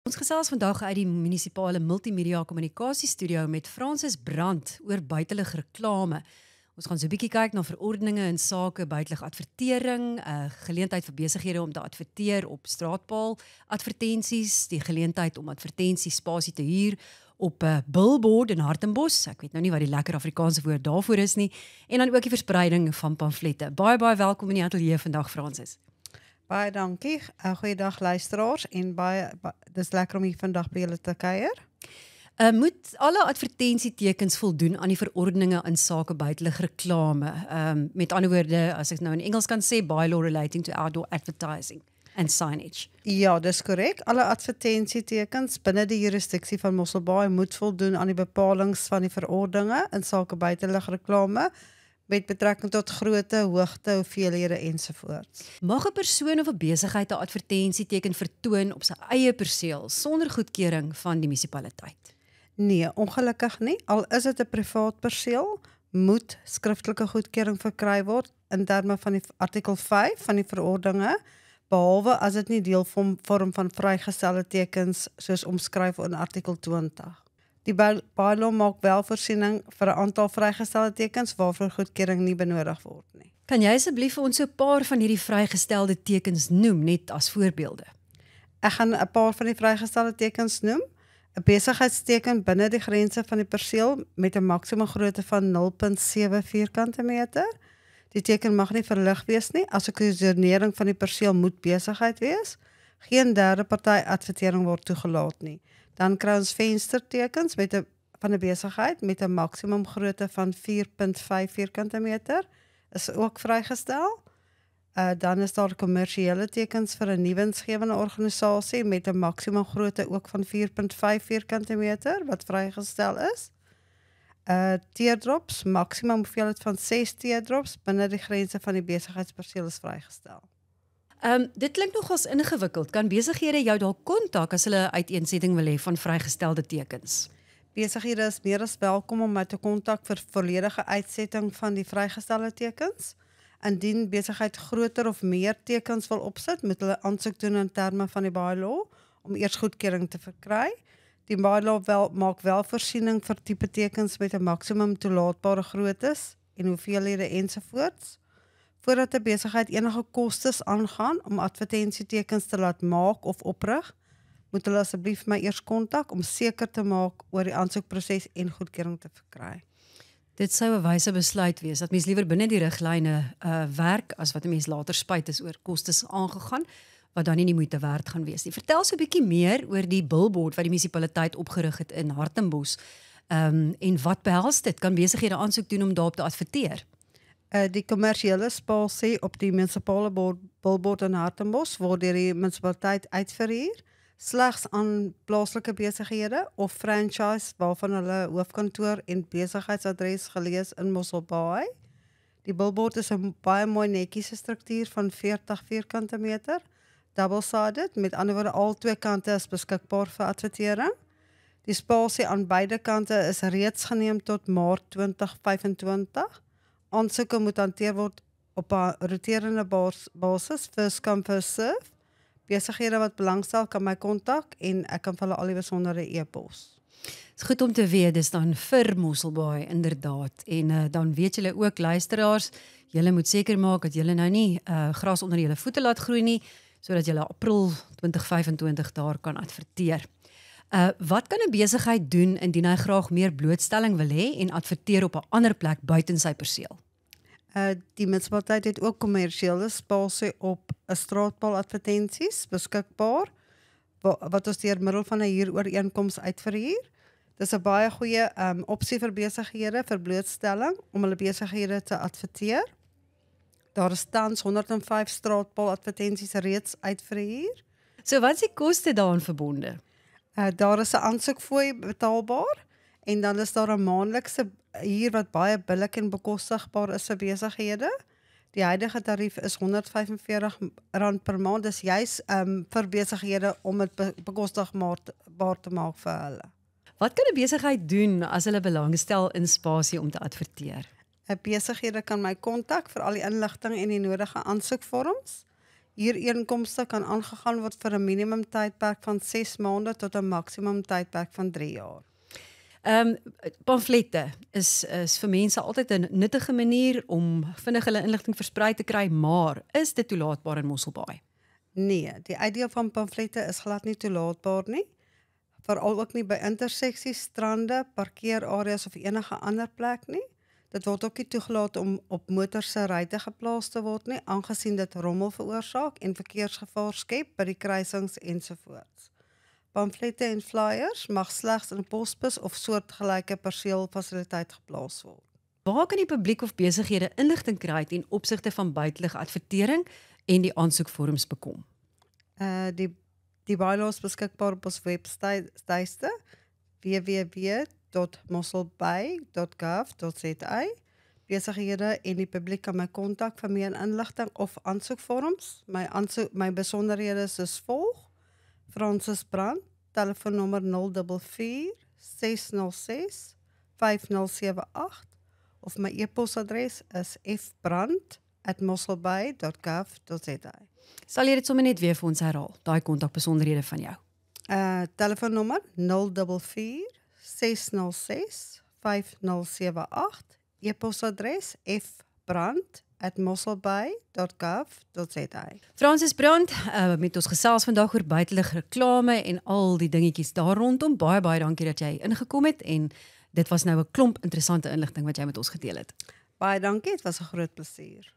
Ons gesels vandag uit die munisipale multimedia kommunikasiestudio met Francis Brandt oor buitelug reklame. Ons gaan so 'n bietjie kyk na verordeninge in sake buitelug advertering, geleentheid vir besighede om te adverteer op straatpaal advertensies, die geleentheid om advertensiespasie te huur op 'n billboard in Hartenbos. Ek weet nou nie wat die lekker Afrikaanse woord daarvoor is nie. En dan ook die verspreiding van pamflette. Baie welkom in die ateljee vandag, Francis. Baie dankie. Goeiedag luisteraars en dis lekker om hier vandag by julle te kuier. Moet alle advertensietekens voldoen aan die verordeninge in sake buitelug reklame? Met ander woorde, as ek nou in Engels kan sê, bylaw relating to outdoor advertising and signage. Ja, dis korrek. Alle advertensietekens binne die jurisdiksie van Mosselbaai moet voldoen aan die bepalings van die verordeninge in sake buitelug reklame met betrekking tot grootte, hoogte, hoeveelhede ensovoorts. Mag 'n persoon of 'n besigheid 'n advertensieteken vertoon op sy eie perseel sonder goedkeuring van die munisipaliteit? Nee, ongelukkig nie. Al is dit 'n privaat perseel, moet skriftelike goedkeuring verkry word in terme van die artikel 5 van die verordeninge, behalwe as dit nie deel vorm van vrygestelde tekens soos omskryf in artikel 20. Die bylaw maak wel voorsiening vir 'n aantal vrygestelde tekens waarvoor goedkeuring nie benodig word nie. Kan jy asseblief vir ons so 'n paar van hierdie vrygestelde tekens noem, net as voorbeelde? Ek gaan 'n paar van die vrygestelde tekens noem. 'n Besigheidsteken binne die grense van die perseel met 'n maksimum grootte van 0,7 vierkante meter. Die teken mag nie verlig wees nie, asook die zonering van die perseel moet besigheid wees. Geen derde party advertering word toegelaat nie. Dan kry ons venstertekens van 'n besigheid met 'n maksimum grootte van 4,5 vierkante meter. Is ook vrygestel. Dan is daar kommersiële tekens vir 'n nuwensgewende organisasie met 'n maksimum grootte ook van 4,5 vierkante meter wat vrygestel is. Teardrops, maksimum hoeveelheid van 6 teardrops binne die grense van die besigheidsperseel is vrygestel. Dit klink nogals ingewikkeld. Kan besighede jou dalk kontak as hulle 'n uiteensetting wil hê van vrygestelde tekens? Besighede is meer as welkom om my te kontak vir volledige uitsetting van die vrygestelde tekens. Indien besigheid groter of meer tekens wil opsit, moet hulle aansoek doen in terme van die bylaw om eers goedkeuring te verkry. Die bylaw maak wel voorsiening vir tipe tekens met 'n maksimum toelaatbare groottes en hoeveelhede ensovoorts. Voordat 'n besigheid enige kostes aangaan om advertensietekens te laat maak of oprig, moet hulle asseblief my eers kontak om seker te maak oor die aansoekproses en goedkeuring te verkry. Dit sou 'n wyse besluit wees dat mens liewer binne die riglyne werk as wat 'n mens later spyt is oor kostes aangegaan wat dan nie die moeite werd gaan wees nie. Vertel so 'n bietjie meer oor die billboard wat die munisipaliteit opgerig het in Hartenbos. En wat behels dit? Kan besighede aansoek doen om daarop te adverteer? Die kommersiële spasie op die munisipale billboard in Hartenbos word deur die munisipaliteit uitverhuur slegs aan plaaslike besighede of franchise waarvan hulle hoofkantoor en besigheidsadres gelees in Mosselbaai. Die billboard is 'n baie mooi netjiese struktuur van 40 vierkante meter, double-sided, met ander woorde al twee kante is beskikbaar vir advertering. Die spasie aan beide kante is reeds geneem tot Maart 2025. Aansoeke moet hanteer word op 'n roterende basis, first come first serve. Besighede wat belangstel kan my kontak en ek kan vir hulle al die besondere e-pos. Is goed om te weet, dis dan vir Mosselbaai inderdaad. En dan weet julle ook, luisteraars, julle moet seker maak dat julle nou nie gras onder julle voete laat groei nie, sodat julle April 2025 daar kan adverteer. Wat kan 'n besigheid doen indien hy graag meer blootstelling wil hê en adverteer op 'n ander plek buiten sy perseel? Die munisipaliteit het ook kommersiële spasie op 'n straatpaal advertensies beskikbaar wat ons deur middel van 'n huurooreenkoms uitverhuur. Dis 'n baie goeie opsie vir besighede vir blootstelling om hulle besighede te adverteer. Daar is tans 105 straatpaal advertensies reeds uitverhuur. So wat is die koste daaraan verbonde? Daar is 'n aansoekfooi betaalbaar en dan is daar 'n maandelikse huur wat baie billik en bekostigbaar is vir besighede. Die huidige tarief is R145 per maand. Dis juis vir besighede om dit bekostigbaar te maak vir hulle. Wat kan 'n besigheid doen as hulle belangstel in spasie om te adverteer? Besighede kan my kontak vir al die inligting en die nodige aansoekvorms. Huurooreenkomste kan aangegaan word vir 'n minimum tydperk van 6 maande tot 'n maksimum tydperk van 3 jaar. Pamflette is vir mense altyd 'n nuttige manier om vinnig hulle inligting versprei te kry, maar is dit toelaatbaar in Mosselbaai? Nee, die uitdeel van pamflette is glad nie toelaatbaar nie. Veral ook nie by interseksies, strande, parkeerareas of enige ander plek nie. Dit word ook nie toegelaat om op motors se ruitte geplaas te word nie, aangesien dit rommel veroorsaak en verkeersgevaar skep by die kruisings ensovoorts. Pamflette en flyers mag slegs in 'n posbus of soortgelyke perseelfasiliteit geplaas word. Waar kan die publiek of besighede inligting kry ten opsigte van buitelug advertering en die aansoekvorms bekom? Die bylae is beskikbaar op ons webtuiste www.mosselbaai.gov.za. Besighede en die publiek kan my kontak vir meer inligting of aansoekvorms. My besonderhede is soos volg: Francis Brand, telefoonnommer 044 606 5078 of my e-posadres is fbrand@mosselbaai.gov.za. Sal jy dit sommer net weer vir ons herhaal, daai kontakbesonderhede van jou? Telefoonnommer 044 606 5078, e-posadres fbrand@mosselbaai.gov.za. Francis Brand, met ons gesels vandag oor buitelug reklame en al die dingetjies daar rondom. Baie dankie dat jy ingekom het en dit was nou 'n klomp interessante inligting wat jy met ons gedeel het. Baie dankie, dit was 'n groot plesier.